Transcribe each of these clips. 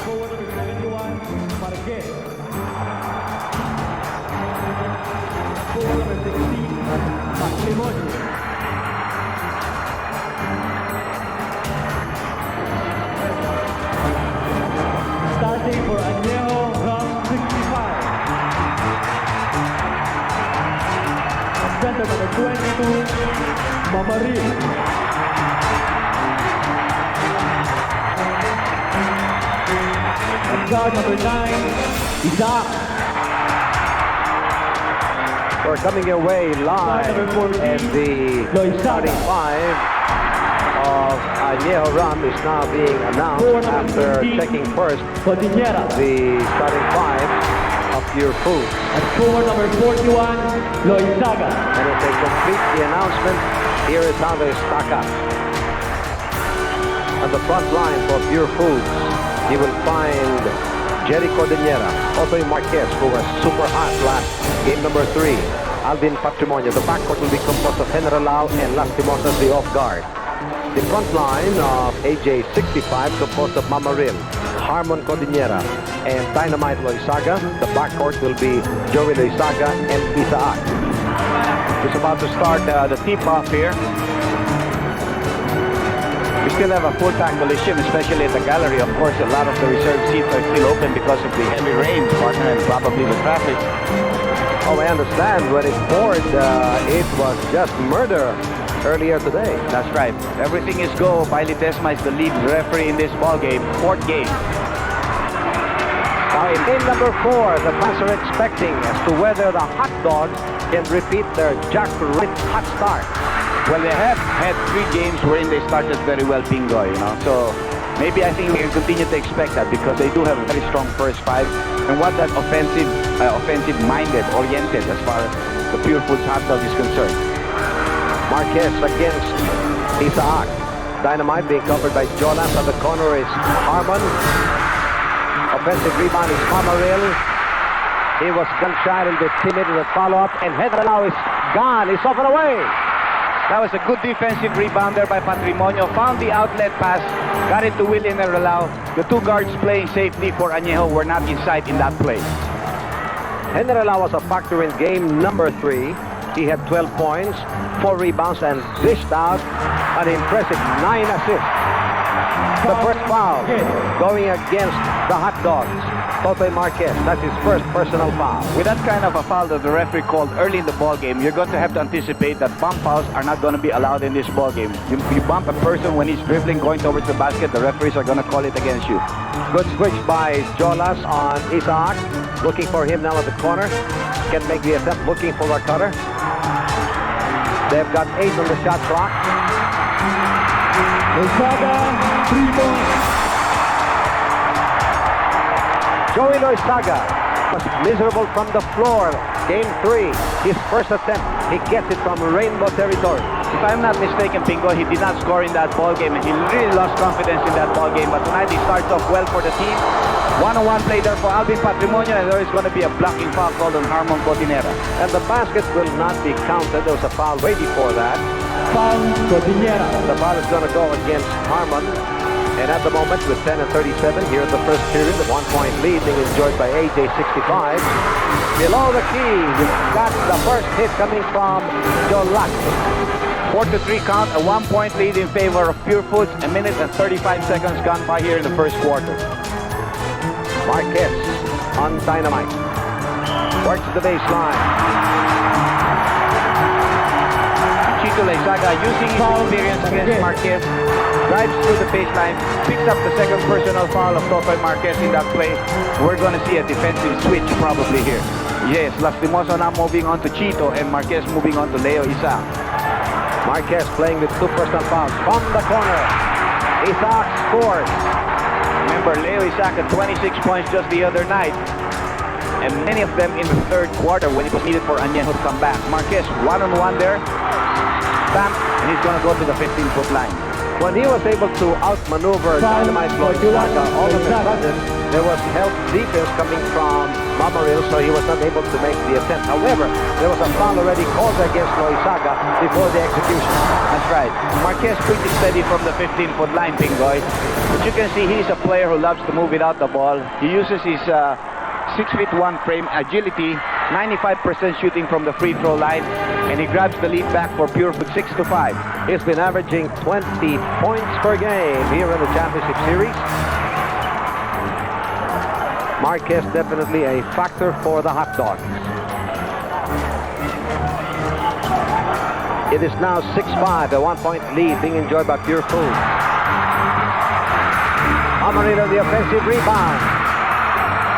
Forward number 71, Marquez. Forward number 16, Panahon. Starting for Añejo Rum 65. Center number 22, Mamarin. And guard number 9, Isaac. We're coming your way live and the starting five of Añejo Rum is now being announced after checking first the starting five of Purefoods. And forward number 41, Loizaga. And as they complete the announcement, here is how they stack up. On the front line for Purefoods, you will find Jerry Cordillera, Otoy Marquez, who was super hot last game number 3. Alvin Patrimonio. The backcourt will be composed of General and Lastimosa as the off guard. The front line of AJ 65 composed of Mamaril, Harmon Cordillera, and Dynamite Loizaga. The backcourt will be Joey Loizaga and Isaac. It's about to start the tip-off here. We still have a full tank Coliseum, especially at the gallery. Of course, a lot of the reserve seats are still open because of the heavy rain, partner, and probably the traffic. Oh, I understand. When it poured, it was just murder earlier today. That's right. Everything is go. Bailey Desma is the lead referee in this ball game, 4th game. Now, in game number 4, the fans are expecting as to whether the hot dogs can repeat their Jack Rit hot start. Well, they have had 3 games wherein they started very well, Pingo, you know. So maybe I think we can continue to expect that because they do have a very strong first 5. And what that offensive-minded, oriented as far as the Purefoods hot dog is concerned. Marquez against Isaac. Dynamite being covered by Jonas. At the corner is Harmon. Offensive rebound is Mamaril. He was gun-shy, a little bit timid in the follow-up. And Hedra now is gone. He's off and away. That was a good defensive rebound there by Patrimonio. Found the outlet pass. Got it to William Nerelao. The 2 guards playing safely for Añejo were not inside in that play. Nerelao was a factor in game number 3. He had 12 points, 4 rebounds, and dished out an impressive 9 assists. The first foul going against the hot dogs. Totoy Marquez, that's his first personal foul. With that kind of a foul that the referee called early in the ball game, you're going to have to anticipate that bump fouls are not going to be allowed in this ball game. You bump a person when he's dribbling going towards the basket, the referees are going to call it against you. Good switch by Jolas on Isaac. Looking for him now at the corner. Can make the attempt, looking for a cutter. They've got 8 on the shot clock. Loizaga, 3 points. Joey Loizaga was miserable from the floor. Game 3, his first attempt, he gets it from Rainbow territory. If I'm not mistaken, Pingo, he did not score in that ball game, and he really lost confidence in that ball game. But tonight he starts off well for the team. One-on-one play there for Alvin Patrimonio, and there is going to be a blocking foul called on Harmon Cordillera. And the basket will not be counted. There was a foul way before that. Foul, Cordillera. The foul is going to go against Harmon. And at the moment, with 10 and 37, here in the first period, the 1-point lead being enjoyed by AJ 65. Below the key, we've got the first hit coming from Jolat. 4-3 count, a 1-point lead in favor of Purefoods. A minute and 35 seconds gone by here in the first quarter. Marquez on Dynamite. Works the baseline. Chito Loizaga using his experience against Marquez. Drives through the baseline, picks up the second personal foul of Totoy Marquez in that play. We're going to see a defensive switch probably here. Yes, Lastimosa now moving on to Chito and Marquez moving on to Leo Isaac. Marquez playing with 2 personal fouls from the corner. Isaac scores. Remember, Leo Isaac had 26 points just the other night. And many of them in the 3rd quarter when it was needed for Añejo to come back. Marquez one-on-one there. Stamp, and he's going to go to the 15-foot line. when he was able to outmaneuver Dynamite Loizaga, all of a sudden there was help defense coming from Mamaril, so he was not able to make the attempt. However, there was a foul already called against Loizaga before the execution. That's right. Marquez pretty steady from the 15-foot line, Pingoy. But you can see he's a player who loves to move without the ball. He uses his 6'1" frame, agility, 95% shooting from the free throw line, and he grabs the lead back for Purefoods 6-5. He's been averaging 20 points per game here in the championship series. Marquez definitely a factor for the Hot Dogs. It is now 6-5, a 1-point lead being enjoyed by Purefoods. Amarillo the offensive rebound.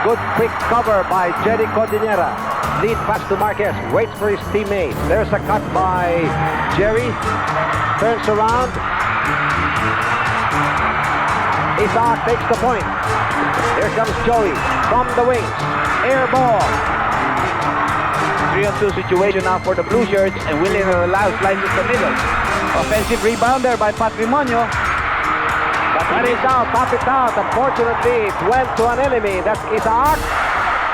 Good quick cover by Jerry Cordillera. Lead pass to Marquez, waits for his teammate. There's a cut by Jerry. Turns around. Isaac takes the point. Here comes Joey from the wings. Air ball. 3-on-2 situation now for the Blue Shirts, and William Aral slides in the middle. Offensive rebounder by Patrimonio. That is out, pop it out. Unfortunately, it went to an enemy. That's Isaac.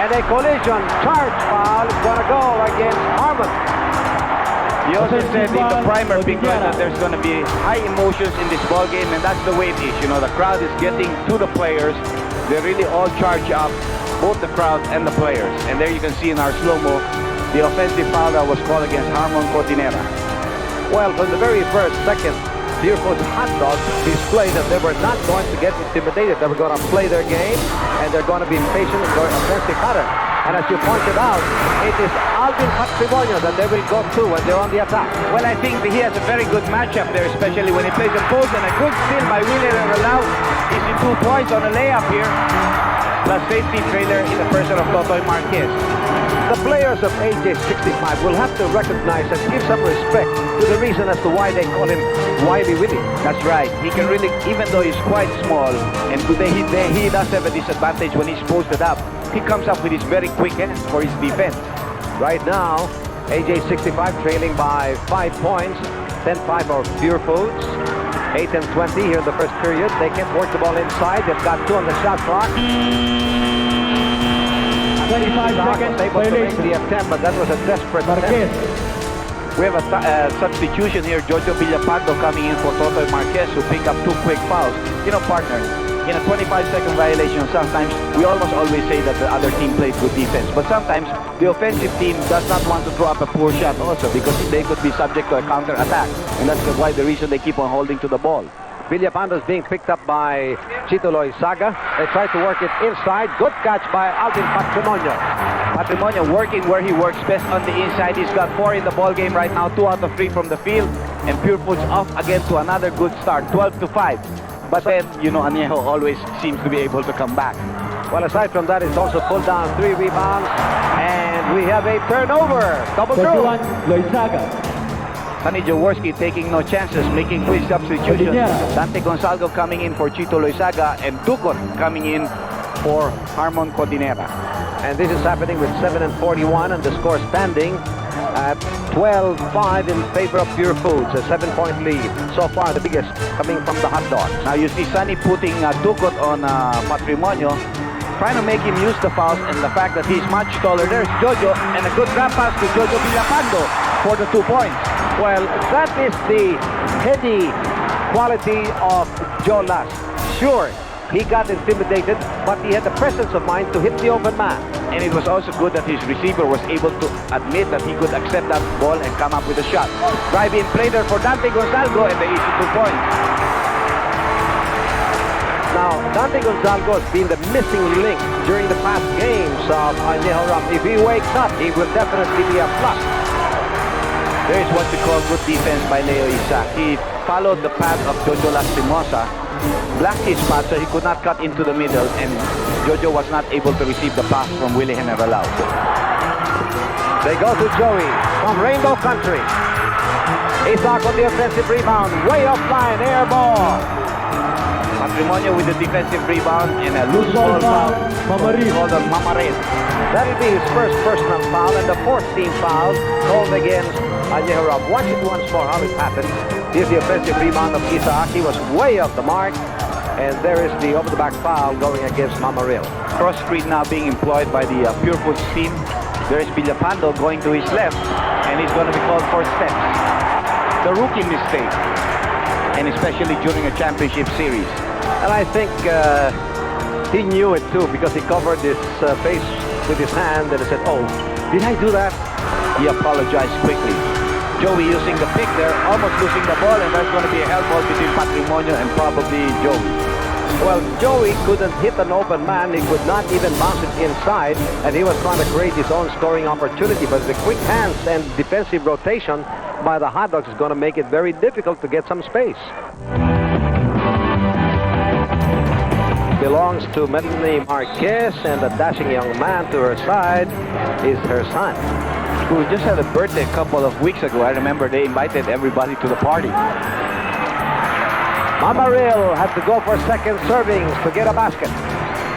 And a collision charge foul is going to go against Harmon. He also said in the primer, Pingoy, that there's going to be high emotions in this ball game, and that's the way it is. You know, the crowd is getting to the players. They're really all charged up, both the crowd and the players. And there you can see in our slow-mo the offensive foul that was called against Harmon Cordinera. Well, from the very first second, Purefoods Hot Dogs displayed that they were not going to get intimidated. They were going to play their game, and they're going to be patient in their offensive pattern. And as you pointed out, it is Alvin Patrimonio that they will go to when they're on the attack. Well, I think that he has a very good matchup there, especially when he plays in post, and a good steal by William Aral. He's in 2 points on a layup here. Plus safety trailer in the person of Totoy Marquez. The players of AJ65 will have to recognize and give some respect to the reason as to why they call him Wiley Willie. That's right. He can really, even though he's quite small, and today he does have a disadvantage when he's posted up. He comes up with his very quick hands for his defense. Right now, AJ65 trailing by 5 points. 10-5 for Purefoods. 8 and 20 here in the first period. They can't work the ball inside. They've got 2 on the shot clock. 25 seconds. Able to make the attempt, but that was a desperate attempt. We have a substitution here. Jojo Villapando coming in for Totoy Marquez, who pick up 2 quick fouls. You know, partner, in a 25-second violation, sometimes we almost always say that the other team plays good defense. But sometimes the offensive team does not want to throw up a poor shot also, because they could be subject to a counter-attack. And that's why the reason they keep on holding to the ball. Villapando is being picked up by Chito Loizaga. They try to work it inside. Good catch by Alvin Patrimonio. Patrimonio working where he works best on the inside. He's got 4 in the ball game right now, 2 out of 3 from the field. And Purefoods off again to another good start, 12-5. But then, you know, Añejo always seems to be able to come back. Well, aside from that, it's also pulled down 3 rebounds. And we have a turnover. Double throw. Loizaga. Sonny Jaworski taking no chances, making quick substitutions. Dante Gonzalgo coming in for Chito Loizaga, and Ducon coming in for Harmon Cordinera. And this is happening with 7 and 41, and the score standing at 12-5 in favor of Purefoods, a 7-point lead. So far, the biggest coming from the Hot Dogs. Now you see Sonny putting Ducon on Patrimonio, trying to make him use the fouls, and the fact that he's much taller. There's Jojo, and a good grab pass to Jojo Villapando for the 2 points. Well, that is the heady quality of Joe Last. Sure, he got intimidated, but he had the presence of mind to hit the open man. And it was also good that his receiver was able to admit that he could accept that ball and come up with a shot. Drive-in play there for Dante Gonzalgo, and the easy 2 points. Now, Dante Gonzalgo has been the missing link during the past games of Añejo Rum. If he wakes up, he will definitely be a plus. There is what we call good defense by Leo Isaac. He followed the path of Jojo Lastimosa, blocked his path so he could not cut into the middle, and Jojo was not able to receive the pass from Willie Generalao. They go to Joey from Rainbow Country. Isaac on the offensive rebound, way offline, air ball. Patrimonio with the defensive rebound and a loose ball foul called a Mamaril. That'll be his first personal foul and the fourth team foul called against Añejo Rum. Watch it once more how it happened. Here's the offensive rebound of Isaaki, was way off the mark. And there is the over-the-back foul going against Mamaril. Cross screen now being employed by the Purefoods team. There is Villapando going to his left, and he's going to be called for steps. The rookie mistake, and especially during a championship series. And I think he knew it too, because he covered his face with his hand and he said, "Oh, did I do that?" He apologized quickly. Joey using the pick there, almost losing the ball, and there's going to be a hell ball between Patrimonio and probably Joey. Well, Joey couldn't hit an open man. He could not even bounce it inside, and he was trying to create his own scoring opportunity. But the quick hands and defensive rotation by the Hot Dogs is going to make it very difficult to get some space. Belongs to Melanie Marquez, and the dashing young man to her side is her son, who just had a birthday a couple of weeks ago. I remember they invited everybody to the party. Mamaril had to go for second servings to get a basket.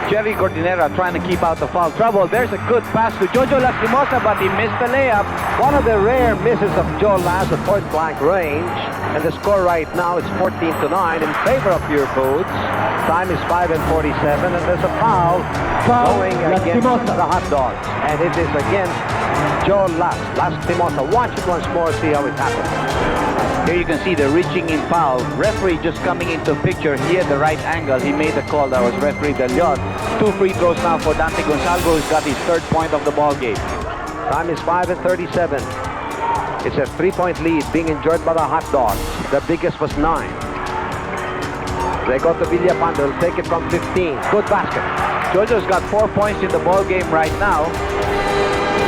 Jerry Gordinera trying to keep out the foul trouble. There's a good pass to Jojo Lastimosa, but he missed the layup. One of the rare misses of Joe Las at point-blank range. And the score right now is 14-9 in favor of Purefoods. Time is 5:47, and there's a foul going against the Hot Dogs. And it is against Joe Lastimosa. Watch it once more, see how it happens. Here you can see the reaching in foul. Referee just coming into picture. He had the right angle. He made the call. That was referee De Leon. 2 free throws now for Dante Gonzalvo, who's got his third point of the ball game. Time is 5:37. It's a 3-point lead being enjoyed by the Hot Dogs. The biggest was 9. They go to Villapando. They'll take it from 15. Good basket. Jojo's got 4 points in the ball game right now,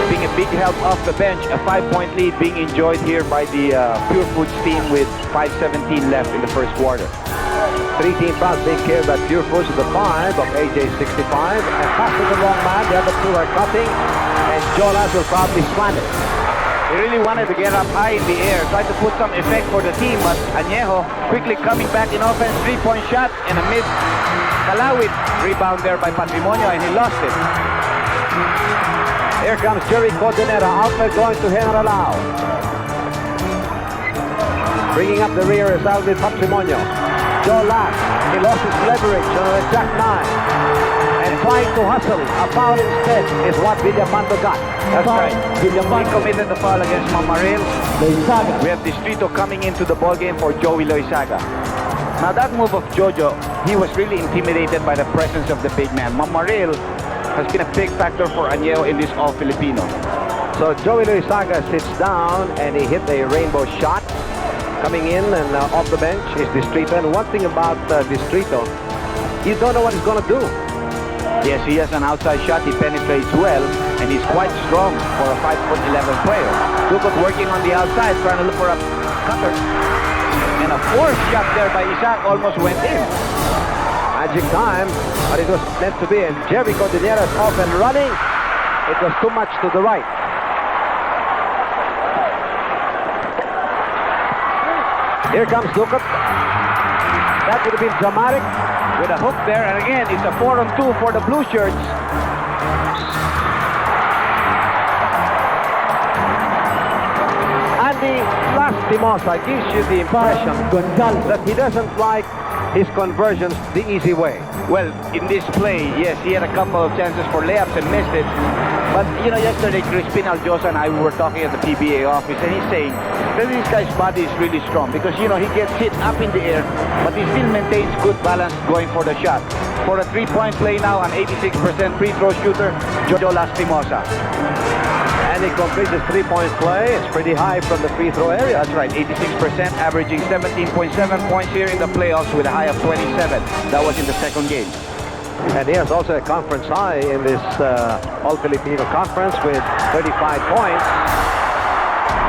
being a big help off the bench. A 5-point lead being enjoyed here by the Purefoods team with 5:17 left in the first quarter. 3 team fouls being carried by Purefoods to the 5 of AJ 65. And pass to the long man. The other two are cutting. And Jolas will probably slam it. He really wanted to get up high in the air, tried to put some effect for the team, but Añejo quickly coming back in offense, 3-point shot, and a mid Kalawit rebound there by Patrimonio, and he lost it. Here comes Jerry Cordonera, outlet going to General. Bringing up the rear is Alvin Patrimonio. Joe Lass, he lost his leverage on the jack 9. And trying to hustle, a foul instead is what Villapando got. That's right. Villapando committed the foul against Mamaril. We have Distrito coming into the ball game for Joey Loizaga. Now that move of Jojo, he was really intimidated by the presence of the big man. Mamaril has been a big factor for Añejo in this All-Filipino. So Joey Loizaga sits down and he hit a rainbow shot. Coming in and off the bench is Distrito. And one thing about Distrito, you don't know what he's going to do. Yes, he has an outside shot. He penetrates well, and he's quite strong for a 5'11" player. Dukot working on the outside, trying to look for a cutter. And a fourth shot there by Isaac almost went in. Magic time, but it was meant to be. And Jerry Cordillera is off and running. It was too much to the right. Here comes Dukot. That would have been dramatic. With a hook there, and again, it's a 4-on-2 for the blue shirts. Andy Lastimosa gives you the impression that he doesn't like his conversions the easy way. Well, in this play, yes, he had a couple of chances for layups and missed it. But, you know, yesterday, Crispin Aljosa and I were talking at the PBA office, and he's saying that this guy's body is really strong because, you know, he gets hit up in the air, but he still maintains good balance going for the shot. For a 3-point play now, an 86% free throw shooter, Jojo Lastimosa. And he completes his 3-point play. It's pretty high from the free throw area. That's right, 86%, averaging 17.7 points here in the playoffs with a high of 27. That was in the second game. And he has also a conference high in this All-Filipino Conference with 35 points.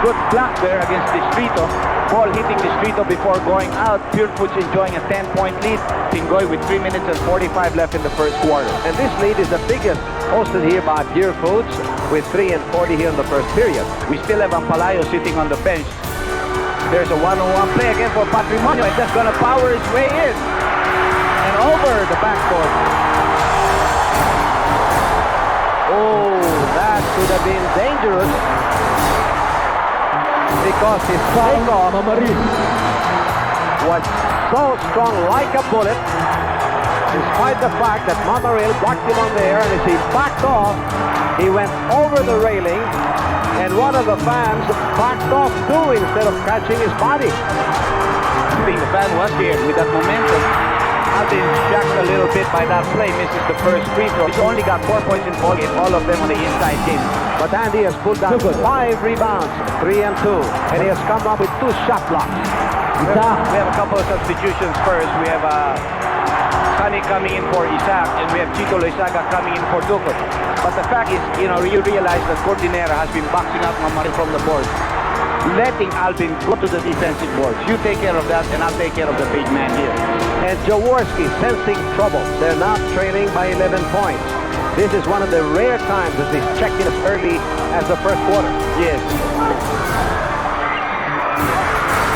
Good block there against Distrito. Ball hitting Distrito before going out. Purefoods enjoying a 10-point lead. Pingoy with 3 minutes and 45 left in the first quarter. And this lead is the biggest hosted here by Purefoods with 3 and 40 here in the first period. We still have Ampalayo sitting on the bench. There's a one-on-one play again for Patrimonio, and that's going to power his way in. over the backboard. Oh, that could have been dangerous because his takeoff was so strong like a bullet, despite the fact that Mamaril blocked him on there, and as he backed off, he went over the railing, and one of the fans backed off too instead of catching his body. I think the fan was here with that momentum. Alvin shocked a little bit by that play, misses the first free throw. He's only got 4 points in ball game, all of them on the inside game. But Andy has pulled down 5 rebounds, 3 and 2, and he has come up with 2 shot blocks. We have a couple of substitutions first. We have Sunny coming in for Isaac, and we have Chito Loizaga coming in for Ducot. But the fact is, you realize that Cordinera has been boxing out Mamaril from the board, letting Alvin go to the defensive boards. You take care of that, and I'll take care of the big man here. And Jaworski sensing trouble. They're now trailing by 11 points. This is one of the rare times that he's checked in as early as the first quarter. Yes.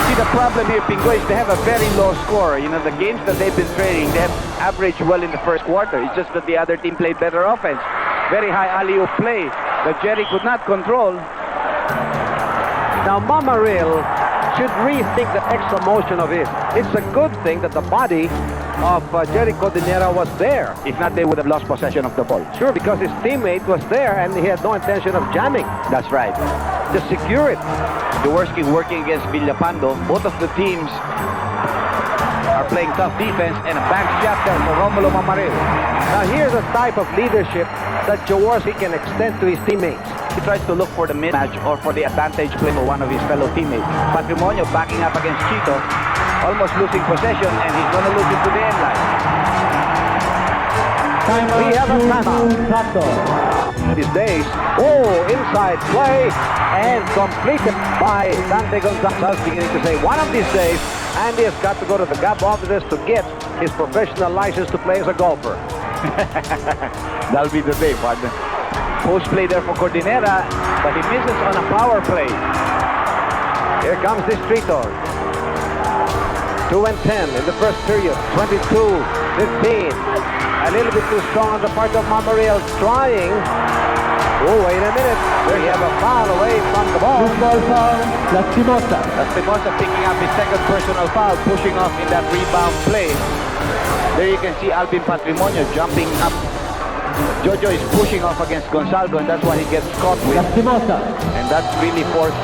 See, the problem here, Pingo, is they have a very low score. The games that they've been trailing, they have averaged well in the first quarter. It's just that the other team played better offense. Very high alley-oop play that Jerry could not control. Now Mamaril should rethink the extra motion of it. It's a good thing that the body of Jerry Cordinera was there. If not, they would have lost possession of the ball. Sure, because his teammate was there and he had no intention of jamming. That's right. Just secure it. Jaworski working against Villapando. Both of the teams are playing tough defense, and a back shot there for Romulo Mamaril. Now here's a type of leadership that Jaworski can extend to his teammates. He tries to look for the mismatch or for the advantage play for one of his fellow teammates. Patrimonio backing up against Chito, almost losing possession, and he's going to lose it to the end line. We have a timeout. These days, inside play and completed by Dante Gonzalez. Beginning to say, one of these days, Andy has got to go to the GAP offices to get his professional license to play as a golfer. That'll be the day, partner. Post play there for Cordinera, but he misses on a power play. Here comes Distrito. 2 and 10 in the first period. 22-15. A little bit too strong on the part of Mamaril, trying. Oh, wait a minute. We have a foul away from the ball. Football foul, Lastimosa. Lastimosa picking up his second personal foul, pushing off in that rebound play. There you can see Alvin Patrimonio jumping up. Jojo is pushing off against Gonzalo, and that's what he gets caught with. Lastimosa. And that really forced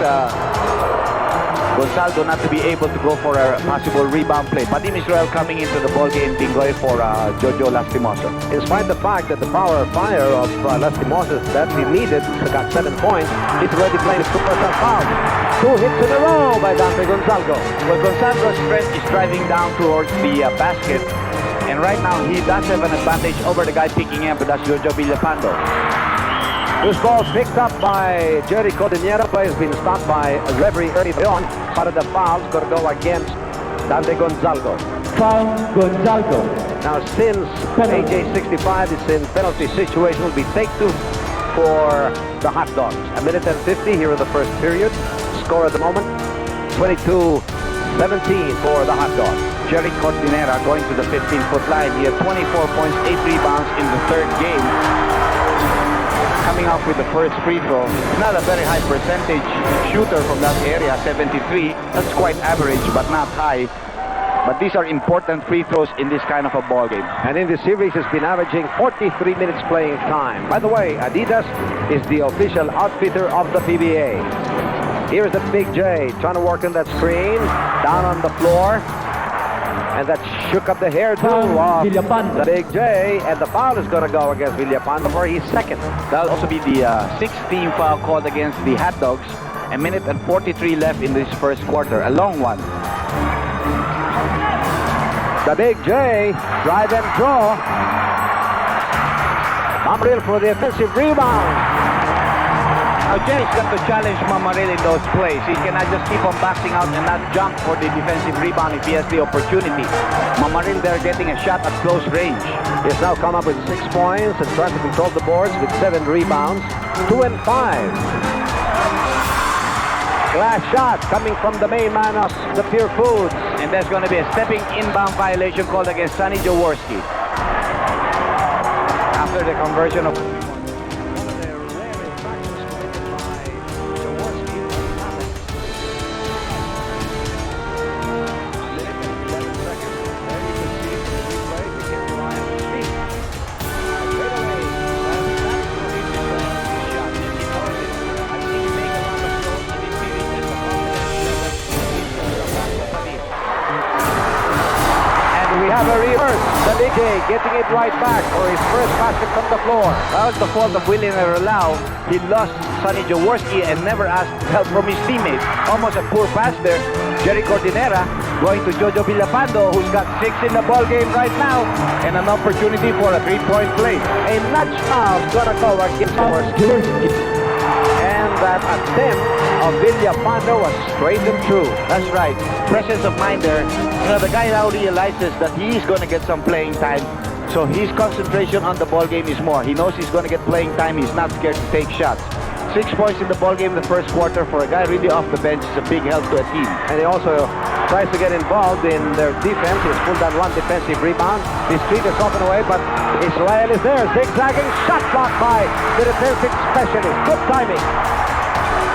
Gonzalo not to be able to go for a possible rebound play. Padim Israel coming into the ball game, Bingoy, for Jojo Lastimosa. In spite of the fact that the power fire of Lastimosa that he needed, got 7 points, he's already playing a super foul. 2 hits in a row by Dante Gonzalo. Well, Gonzalo's strength is driving down towards the basket. And right now, he does have an advantage over the guy picking him, but that's Jojo Villapando. This ball picked up by Jerry Cordinera, but has been stopped by a referee early on. Part of the fouls going to go against Dante Gonzalo. Foul Gonzalo. Now, since AJ65 is in penalty situation, will be take 2 for the Hot Dogs. 1:50 here in the first period. Score at the moment, 22-17 for the Hot Dogs. Jerry Cordinera going to the 15-foot line. He had 24 points, 8 rebounds in the third game. Coming off with the first free throw. Not a very high percentage shooter from that area, 73. That's quite average, but not high. But these are important free throws in this kind of a ball game. And in this series, has been averaging 43 minutes playing time. By the way, Adidas is the official outfitter of the PBA. Here's the Big J trying to work on that screen, down on the floor. And that shook up the hairdo of the Big J, and the foul is going to go against Villapando for his second. That'll also be the 6th team foul called against the Hot Dogs. 1:43 left in this first quarter, a long one. The Big J, drive and draw. Mamaril for the offensive rebound. Now Jerry's got to challenge Mamaril in those plays. He cannot just keep on backing out and not jump for the defensive rebound if he has the opportunity. Mamaril there getting a shot at close range. He has now come up with 6 points and trying to control the boards with 7 rebounds. 2 and 5. Last shot coming from the main man of the Purefoods. And there's going to be a stepping inbound violation called against Sonny Jaworski. After the conversion of... We have a reverse. The big day getting it right back for his first basket from the floor. That was the fault of William Aral. He lost Sonny Jaworski and never asked help from his teammates. Almost a poor pass there. Jerry Cordinera going to Jojo Villapando, who's got 6 in the ball game right now, and an opportunity for a 3-point play. A nudge foul gonna go against Jaworski. And that attempt of Villapando was straight and true. That's right. Presence of mind there. You know, the guy now realizes that he's going to get some playing time. So his concentration on the ball game is more. He knows he's going to get playing time. He's not scared to take shots. 6 points in the ball game in the first quarter for a guy really off the bench is a big help to a team. And he also tries to get involved in their defense. He's pulled down 1 defensive rebound. His streak is off and away, but Israel is there. Zigzagging shot blocked by the defensive specialist. Good timing.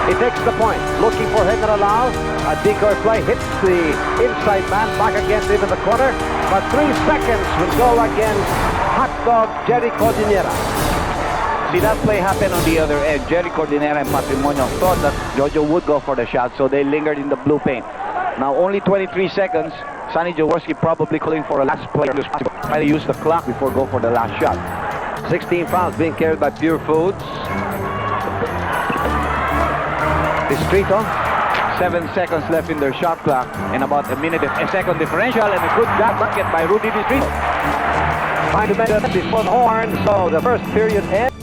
He takes the point, looking for General. A decoy play hits the inside man, back against him in the corner. But 3 seconds will go against hot dog Jerry Cordinera. See, that play happened on the other end. Jerry Cordinera and Patrimonio thought that Jojo would go for the shot, so they lingered in the blue paint. Now, only 23 seconds. Sonny Jaworski probably calling for a last player to try to use the clock before go for the last shot. 16 fouls being carried by Purefoods. Distrito. 7 seconds left in their shot clock and about a minute and a second differential, and a good grab bucket by Rudy Distrito. Trying to make it before the horn, so the first period ends.